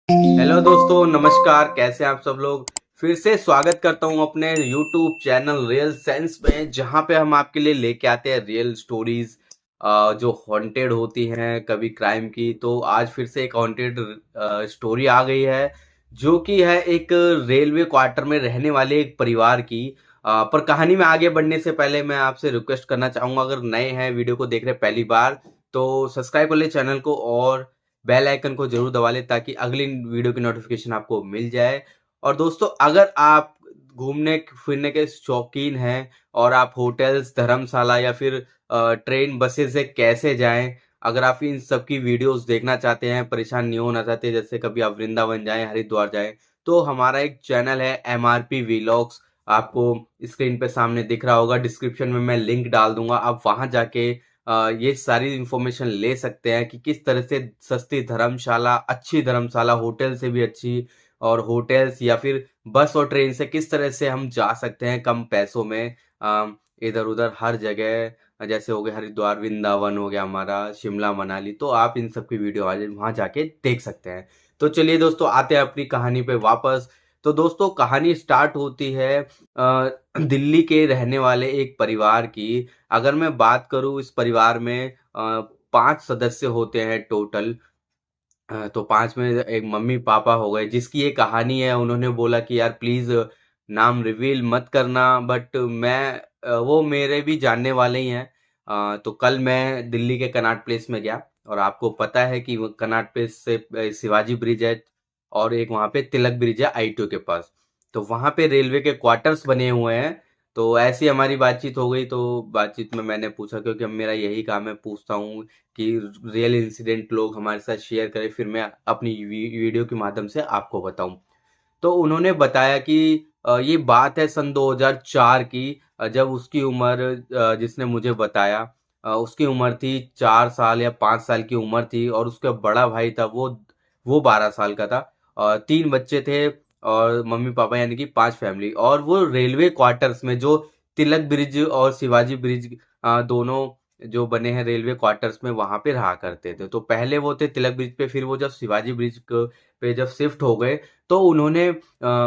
Hello दोस्तों, नमस्कार। कैसे हैं आप सब लोग। फिर से स्वागत करता हूं अपने यूट्यूब चैनल रियल सेंस में, जहां पे हम आपके लिए लेके आते हैं रियल स्टोरीज जो हॉन्टेड होती हैं, कभी क्राइम की। तो आज फिर से एक हॉन्टेड स्टोरी आ गई है, जो कि है एक रेलवे क्वार्टर में रहने वाले एक परिवार की। पर कहानी में आगे बढ़ने से पहले मैं आपसे रिक्वेस्ट करना चाहूंगा, अगर नए हैं वीडियो को देख रहे हैं पहली बार, तो सब्सक्राइब कर ले चैनल को और बेल आइकन को जरूर दबा लें, ताकि अगली वीडियो की नोटिफिकेशन आपको मिल जाए। और दोस्तों, अगर आप घूमने फिरने के शौकीन हैं और आप होटल्स, धर्मशाला या फिर ट्रेन, बसेस से कैसे जाएं, अगर आप इन सब की वीडियोस देखना चाहते हैं, परेशान नहीं होना चाहते, जैसे कभी आप वृंदावन जाएं, हरिद्वार जाएं, तो हमारा एक चैनल है MRP व्लॉग्स। आपको स्क्रीन पे सामने दिख रहा होगा, डिस्क्रिप्शन में मैं लिंक डाल दूंगा। आप वहां जाके ये सारी इंफॉर्मेशन ले सकते हैं कि किस तरह से सस्ती धर्मशाला, अच्छी धर्मशाला, होटल से भी अच्छी, और होटल्स या फिर बस और ट्रेन से किस तरह से हम जा सकते हैं कम पैसों में इधर उधर हर जगह। जैसे हो गया हरिद्वार, वृंदावन हो गया हमारा, शिमला, मनाली। तो आप इन सब की वीडियो आज वहां जाके देख सकते हैं। तो चलिए दोस्तों, आते हैं अपनी कहानी पे वापस। तो दोस्तों, कहानी स्टार्ट होती है दिल्ली के रहने वाले एक परिवार की। अगर मैं बात करूं, इस परिवार में 5 सदस्य होते हैं टोटल। तो 5 में एक मम्मी-पापा हो गए, जिसकी ये कहानी है। उन्होंने बोला कि यार प्लीज़ नाम रिवील मत करना, बट मैं वो मेरे भी जानने वाले ही हैं। तो कल मैं दिल्ली के कनॉट प्लेस में गया, और आपको पता है कि वो कनॉट प्लेस से शिवाजी ब्रिज है, और एक वहाँ पे तिलक ब्रिज है ITO के पास। तो वहाँ पे रेलवे के क्वार्टर्स बने हुए हैं। तो ऐसी हमारी बातचीत हो गई। तो बातचीत में मैंने पूछा, क्योंकि अब मेरा यही काम है, पूछता हूँ कि रियल इंसिडेंट लोग हमारे साथ शेयर करें, फिर मैं अपनी वीडियो के माध्यम से आपको बताऊं। तो उन्होंने बताया कि ये बात है सन 2004 की। जब उसकी उम्र, जिसने मुझे बताया, उसकी उम्र थी 4 साल या 5 साल की उम्र थी, और उसका बड़ा भाई था, वो 12 साल का था। 3 बच्चे थे, और मम्मी पापा यानी कि 5 फैमिली। और वो रेलवे क्वार्टर्स में, जो तिलक ब्रिज और शिवाजी ब्रिज दोनों जो बने हैं रेलवे क्वार्टर्स में, वहां पे रहा करते थे। तो पहले वो थे तिलक ब्रिज पे, फिर वो जब शिवाजी ब्रिज पे जब शिफ्ट हो गए, तो उन्होंने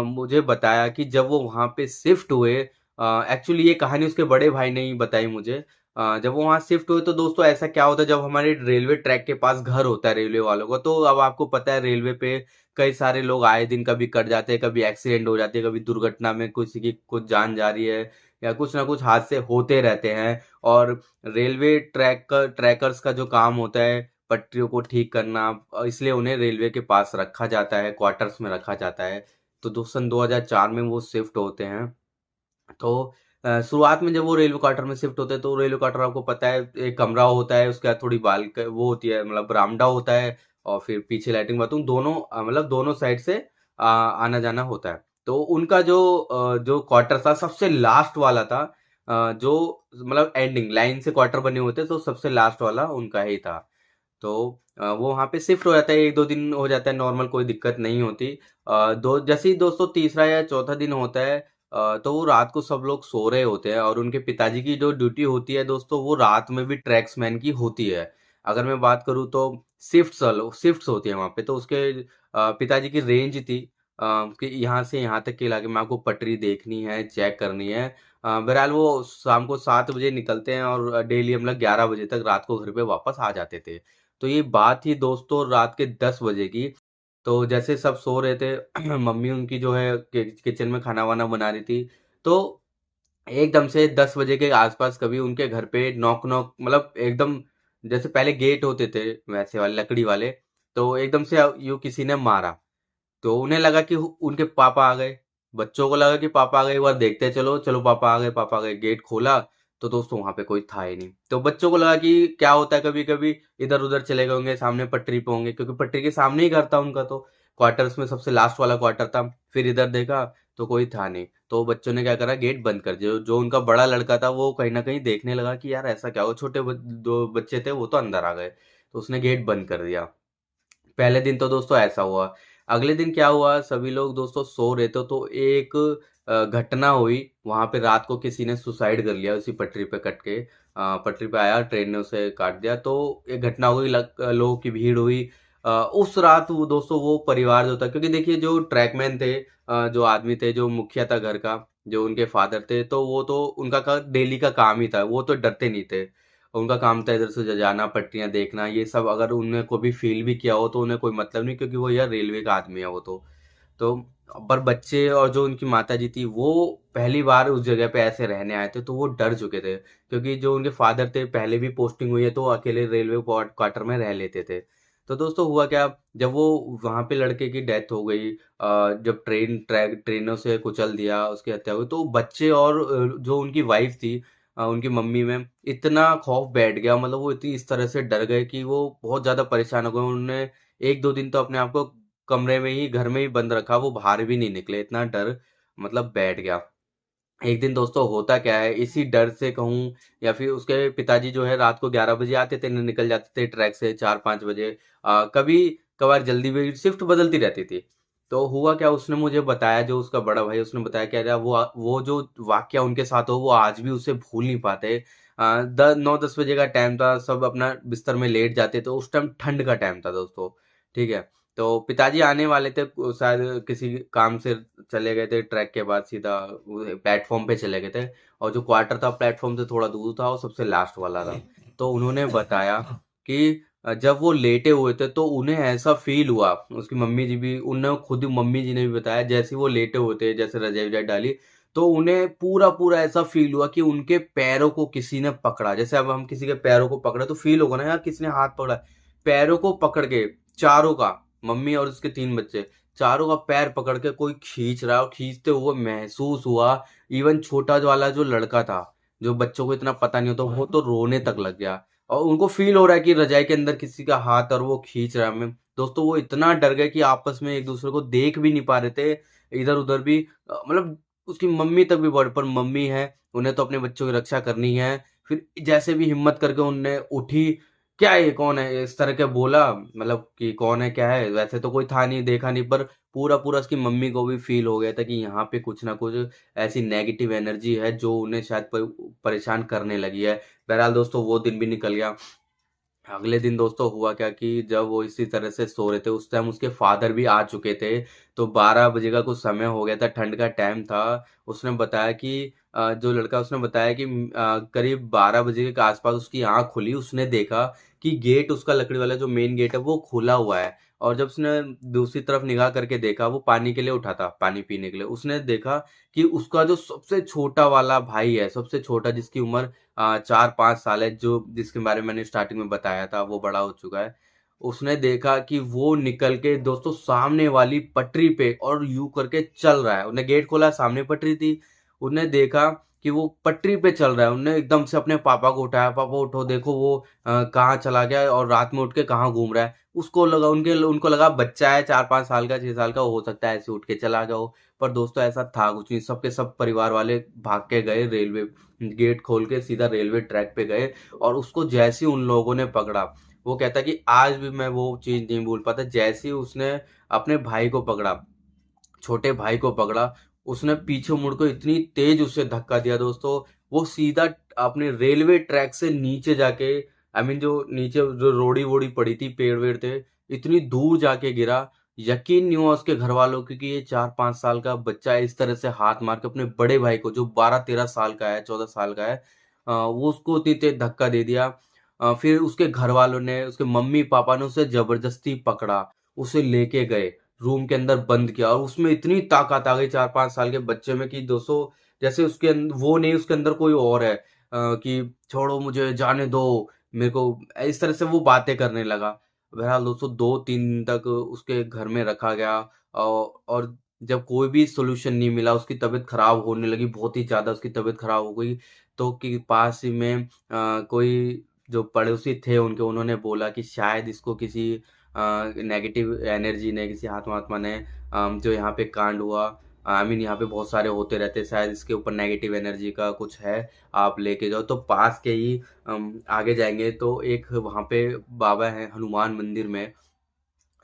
मुझे बताया कि जब वो वहां पे शिफ्ट हुए, एक्चुअली ये कहानी उसके बड़े भाई ने ही बताई मुझे। जब वो वहां शिफ्ट हुए, तो दोस्तों ऐसा क्या होता है, जब हमारे रेलवे ट्रैक के पास घर होता है रेलवे वालों का, तो अब आपको पता है रेलवे पे कई सारे लोग आए दिन कभी कट जाते हैं, कभी एक्सीडेंट हो जाती है, कभी दुर्घटना में किसी की कुछ जान जा रही है, या कुछ ना कुछ हादसे होते रहते हैं। और रेलवे ट्रैकर्स का जो काम होता है पटरियों को ठीक करना, इसलिए उन्हें रेलवे के पास रखा जाता है, क्वार्टर्स में रखा जाता है। तो सन 2004 में वो शिफ्ट होते हैं। तो शुरुआत में जब वो रेलवे क्वार्टर में शिफ्ट होते हैं, तो रेलवे क्वार्टर आपको पता है एक कमरा होता है, उसके बाद थोड़ी वो होती है, मतलब बरामदा होता है, और फिर पीछे लैट्रिन बाथरूम, दोनों मतलब दोनों साइड से आना जाना होता है। तो उनका जो क्वार्टर था, सबसे लास्ट वाला था। जो मतलब एंडिंग लाइन से क्वार्टर बने होते, तो सबसे लास्ट वाला उनका ही था। तो वो वहाँ पे शिफ्ट हो जाता है, 1-2 दिन हो जाता है, नॉर्मल, कोई दिक्कत नहीं होती। दो जैसे ही दोस्तों तीसरा या चौथा दिन होता है, तो वो रात को सब लोग सो रहे होते हैं, और उनके पिताजी की जो ड्यूटी होती है दोस्तों, वो रात में भी ट्रैक्समैन की होती है। अगर मैं बात करूँ तो शिफ्ट्स होती है वहाँ पे। तो उसके पिताजी की रेंज थी कि यहाँ से यहाँ तक के इलाके में आपको पटरी देखनी है, चेक करनी है। बहरहाल वो शाम को 7 बजे निकलते हैं, और डेली मतलब 11 बजे तक रात को घर पे वापस आ जाते थे। तो ये बात थी दोस्तों रात के 10 बजे की। तो जैसे सब सो रहे थे, मम्मी उनकी जो है किचन में खाना वाना बना रही थी। तो एकदम से 10 बजे के आसपास कभी उनके घर पे नॉक नॉक, मतलब एकदम जैसे पहले गेट होते थे वैसे वाले लकड़ी वाले, तो एकदम से यूं किसी ने मारा। तो उन्हें लगा कि उनके पापा आ गए। बच्चों को लगा कि पापा आ गए, एक बार देखते हैं, चलो चलो पापा आ गए, पापा आ गए। गेट खोला, तो दोस्तों वहां पे कोई था ही नहीं। तो बच्चों को लगा कि क्या होता है, कभी कभी इधर उधर चले गए होंगे, सामने पटरी पे होंगे, क्योंकि पटरी के सामने ही घर था उनका। तो क्वार्टर्स में सबसे लास्ट वाला क्वार्टर था। फिर इधर देखा, तो कोई था नहीं। तो बच्चों ने क्या करा, गेट बंद कर दिया। जो उनका बड़ा लड़का था, वो कहीं ना कहीं देखने लगा कि यार ऐसा क्या हो, छोटे दो बच्चे थे, वो तो अंदर आ गए। तो उसने गेट बंद कर दिया। पहले दिन तो दोस्तों ऐसा हुआ। अगले दिन क्या हुआ, सभी लोग दोस्तों सो रहे थे, तो एक घटना हुई। वहां पे रात को किसी ने सुसाइड कर लिया, उसी पटरी पे कट के। पटरी पे आया, ट्रेन ने उसे काट दिया। तो एक घटना हुई, लोगों की भीड़ हुई। उस रात वो दोस्तों वो परिवार जो था, क्योंकि देखिए जो ट्रैकमैन थे, जो आदमी थे, जो मुखिया था घर का, जो उनके फादर थे, तो वो तो उनका डेली का काम ही था, वो तो डरते नहीं थे। उनका काम था इधर से जाना, पटरियां देखना, ये सब। अगर उन्हें कभी फील भी किया हो तो उन्हें कोई मतलब नहीं, क्योंकि वो यार रेलवे का आदमी है वो तो पर बच्चे और जो उनकी माताजी थी वो पहली बार उस जगह पे ऐसे रहने आए थे, तो वो डर चुके थे, क्योंकि जो उनके फादर थे पहले भी पोस्टिंग हुई है, तो वो अकेले रेलवे क्वार्टर में रह लेते थे। तो दोस्तों हुआ क्या, जब वो वहां पे लड़के की डेथ हो गई, जब ट्रेनों से कुचल दिया, उसकी हत्या हुई, तो बच्चे और जो उनकी वाइफ थी, उनकी मम्मी में इतना खौफ बैठ गया, मतलब वो इतनी इस तरह से डर गए कि वो बहुत ज्यादा परेशान हो गए। उन्होंने 1-2 दिन तो अपने आप को कमरे में ही, घर में ही बंद रखा, वो बाहर भी नहीं निकले, इतना डर मतलब बैठ गया। एक दिन दोस्तों होता क्या है, इसी डर से कहूँ या फिर उसके पिताजी जो है रात को 11 बजे आते थे, निकल जाते थे ट्रैक से 4-5 बजे। कभी कभार जल्दी भी शिफ्ट बदलती रहती थी। तो हुआ क्या, उसने मुझे बताया, जो उसका बड़ा भाई, उसने बताया क्या था, वो जो वाक्य उनके साथ हो वो आज भी उसे भूल नहीं पाते। 9-10 बजे का टाइम था, सब अपना बिस्तर में लेट जाते, तो उस टाइम ठंड का टाइम था दोस्तों। ठीक है, तो पिताजी आने वाले थे, शायद किसी काम से चले गए थे, ट्रैक के बाद सीधा प्लेटफॉर्म पे चले गए थे। और जो क्वार्टर था प्लेटफॉर्म से थोड़ा दूर था, और सबसे लास्ट वाला था। तो उन्होंने बताया कि जब वो लेटे हुए थे तो उन्हें ऐसा फील हुआ, उसकी मम्मी जी भी, उन्हें खुद मम्मी जी ने भी बताया, जैसे वो लेटे हुए थे, जैसे रजाई वजाई डाली, तो उन्हें पूरा पूरा ऐसा फील हुआ कि उनके पैरों को किसी ने पकड़ा। जैसे अब हम किसी के पैरों को पकड़े तो फील होगा ना यार, किसी ने हाथ पकड़ा। पैरों को पकड़ के, चारों का, मम्मी और उसके 3 बच्चे, चारों का पैर पकड़ के कोई खींच रहा है, और खींचते हुए महसूस हुआ। इवन छोटा जो वाला जो लड़का था, जो बच्चों को इतना पता नहीं होता, वो तो रोने तक लग गया। और उनको फील हो रहा है कि रजाई के अंदर किसी का हाथ और वो खींच रहा है हमें। दोस्तों वो इतना डर गए कि आपस में एक दूसरे को देख भी नहीं पा रहे थे, इधर उधर भी। मतलब उसकी मम्मी तक भी बॉडी पर, मम्मी है, उन्हें तो अपने बच्चों की रक्षा करनी है। फिर जैसे भी हिम्मत करके उनने उठी, क्या है, ये कौन है, इस तरह के बोला, मतलब कि कौन है, क्या है, वैसे तो कोई था नहीं, देखा नहीं, पर पूरा पूरा उसकी मम्मी को भी फील हो गया था कि यहाँ पे कुछ ना कुछ ऐसी नेगेटिव एनर्जी है जो उन्हें शायद परेशान करने लगी है। बहरहाल दोस्तों वो दिन भी निकल गया। अगले दिन दोस्तों हुआ क्या कि जब वो इसी तरह से सो रहे थे, उस टाइम उसके फादर भी आ चुके थे। तो 12 बजे का कुछ समय हो गया था, ठंड का टाइम था। उसने बताया कि जो लड़का, उसने बताया कि करीब 12 बजे के आसपास उसकी आंख खुली, उसने देखा कि गेट, उसका लकड़ी वाला जो मेन गेट है वो खुला हुआ है। और जब उसने दूसरी तरफ निगाह करके देखा, वो पानी के लिए उठा था, पानी पीने के लिए, उसने देखा कि उसका जो सबसे छोटा वाला भाई है, सबसे छोटा, जिसकी उम्र 4-5 साल है, जो जिसके बारे में मैंने स्टार्टिंग में बताया था, वो बड़ा हो चुका है। उसने देखा कि वो निकल के दोस्तों सामने वाली पटरी पे और यूं करके चल रहा है। उन्हें गेट खोला, सामने पटरी थी। उन्हें देखा कि वो पटरी पे चल रहा है। उन्हें एकदम से अपने पापा को उठाया, पापा उठो, देखो वो कहाँ चला गया और रात में उठ के कहाँ घूम रहा है। उसको लगा, उनको लगा बच्चा है, 4-5 साल का, 6 साल का, हो सकता है ऐसे उठ के चला गया हो। पर दोस्तों ऐसा था कुछ नहीं, सबके सब परिवार वाले भाग के गए, रेलवे गेट खोल के सीधा रेलवे ट्रैक पे गए। और उसको जैसे ही उन लोगों ने पकड़ा, वो कहता कि आज भी मैं वो चीज नहीं भूल पाता। जैसे ही उसने अपने भाई को पकड़ा, छोटे भाई को पकड़ा, उसने पीछे मुड़ को इतनी तेज उसे धक्का दिया दोस्तों, वो सीधा अपने रेलवे ट्रैक से नीचे जाके, आई मीन जो नीचे जो रोड़ी वोड़ी पड़ी थी, पेड़ वेड़ थे, इतनी दूर जाके गिरा। यकीन नहीं हुआ उसके घर वालों को कि ये 4-5 साल का बच्चा इस तरह से हाथ मार के अपने बड़े भाई को, जो 12-13 साल का है, 14 साल का है, वो उसको इतनी तेज धक्का दे दिया। फिर उसके घर वालों ने, उसके मम्मी पापा ने उसे जबरदस्ती पकड़ा, उसे लेके गए, रूम के अंदर बंद किया। और उसमें इतनी ताकत आ गई 4-5 साल के बच्चे में कि दोस्तों, जैसे उसके वो नहीं, उसके अंदर कोई और है, कि छोड़ो मुझे, जाने दो मेरे को, इस तरह से वो बातें करने लगा। बहरहाल दोस्तों 2-3 दिन तक उसके घर में रखा गया। और जब कोई भी सोल्यूशन नहीं मिला, उसकी तबीयत खराब होने लगी, बहुत ही ज्यादा उसकी तबीयत खराब हो गई। तो कि पास ही में कोई जो पड़ोसी थे उनके, उन्होंने बोला कि शायद इसको किसी नेगेटिव एनर्जी ने, किसी आत्मा आत्मा ने, जो यहाँ पे कांड हुआ, आई मीन यहाँ पे बहुत सारे होते रहते हैं, शायद इसके ऊपर नेगेटिव एनर्जी का कुछ है, आप लेके जाओ। तो पास के ही आगे जाएंगे तो एक वहाँ पे बाबा है हनुमान मंदिर में।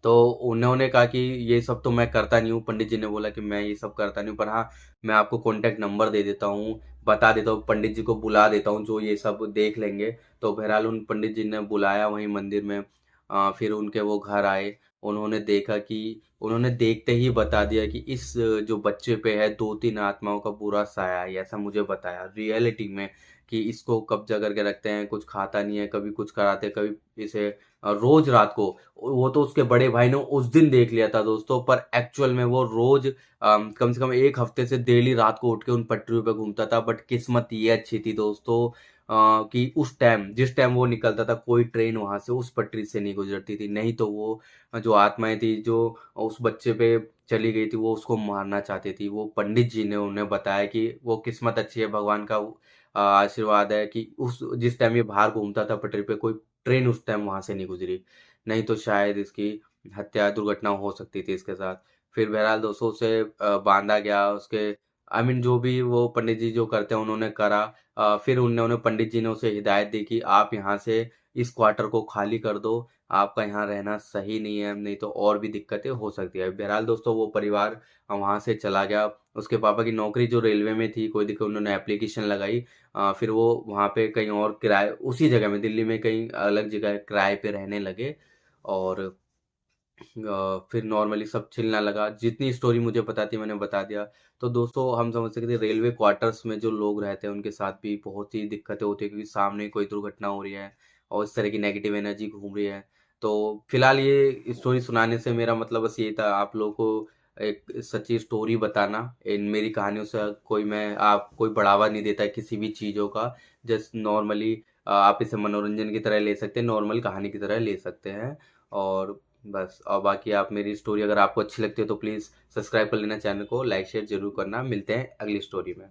तो उन्होंने कहा कि ये सब तो मैं करता नहीं हूँ, पंडित जी ने बोला कि मैं ये सब करता नहीं हूँ, पर हाँ मैं आपको कॉन्टेक्ट नंबर दे देता हूँ, बता देता हूँ, पंडित जी को बुला देता हूँ जो ये सब देख लेंगे। तो बहरहाल उन पंडित जी ने बुलाया वहीं मंदिर में। फिर उनके वो घर आए, उन्होंने देखा कि उन्होंने देखते ही बता दिया कि इस जो बच्चे पे है 2-3 आत्माओं का बुरा साया है, ऐसा मुझे बताया रियलिटी में कि इसको कब्ज़ा करके रखते हैं, कुछ खाता नहीं है, कभी कुछ कराते हैं, कभी इसे रोज़ रात को वो तो उसके बड़े भाई ने उस दिन देख लिया था दोस्तों, पर एक्चुअल में वो रोज़ कम से कम 1 हफ्ते से डेली रात को उठ के उन पटरियों पे घूमता था। बट किस्मत ये अच्छी थी दोस्तों कि उस टाइम जिस टाइम वो निकलता था कोई ट्रेन वहाँ से उस पटरी से नहीं गुज़रती थी। नहीं तो वो जो आत्माएँ थी जो उस बच्चे पे चली गई थी वो उसको मारना चाहती थी। वो पंडित जी ने उन्हें बताया कि वो किस्मत अच्छी है, भगवान का आशीर्वाद है कि उस जिस टाइम ये बाहर घूमता था पटरी पे कोई ट्रेन उस टाइम वहाँ से नहीं गुज़री। नहीं तो शायद इसकी हत्या दुर्घटना हो सकती थी इसके साथ। फिर बहरहाल दोस्तों उसे बाँधा गया उसके आई मीन जो भी वो पंडित जी जो करते हैं उन्होंने करा। फिर उन्होंने पंडित जी ने उसे हिदायत दी कि आप यहाँ से इस क्वार्टर को खाली कर दो, आपका यहाँ रहना सही नहीं है, नहीं तो और भी दिक्कतें हो सकती है। बहरहाल दोस्तों वो परिवार वहाँ से चला गया। उसके पापा की नौकरी जो रेलवे में थी, कोई दिक्कत उन्होंने एप्लीकेशन लगाई। फिर वो वहाँ पे कहीं और किराए उसी जगह में दिल्ली में कहीं अलग जगह किराए पे रहने लगे और फिर नॉर्मली सब चलने लगा। जितनी स्टोरी मुझे पता थी मैंने बता दिया। तो दोस्तों हम समझ सकते हैं रेलवे क्वार्टर्स में जो लोग रहते हैं उनके साथ भी बहुत ही दिक्कतें होती है क्योंकि सामने कोई दुर्घटना हो रही है और इस तरह की नेगेटिव एनर्जी घूम रही है। तो फिलहाल ये स्टोरी सुनाने से मेरा मतलब बस ये था आप लोगों को एक सच्ची स्टोरी बताना। इन मेरी कहानियों से कोई बढ़ावा नहीं देता है किसी भी चीज़ों का। जस्ट नॉर्मली आप इसे मनोरंजन की तरह ले सकते हैं, नॉर्मल कहानी की तरह ले सकते हैं। और बस और बाकी आप मेरी स्टोरी अगर आपको अच्छी लगती है तो प्लीज़ सब्सक्राइब कर लेना चैनल को, लाइक शेयर ज़रूर करना। मिलते हैं अगली स्टोरी में।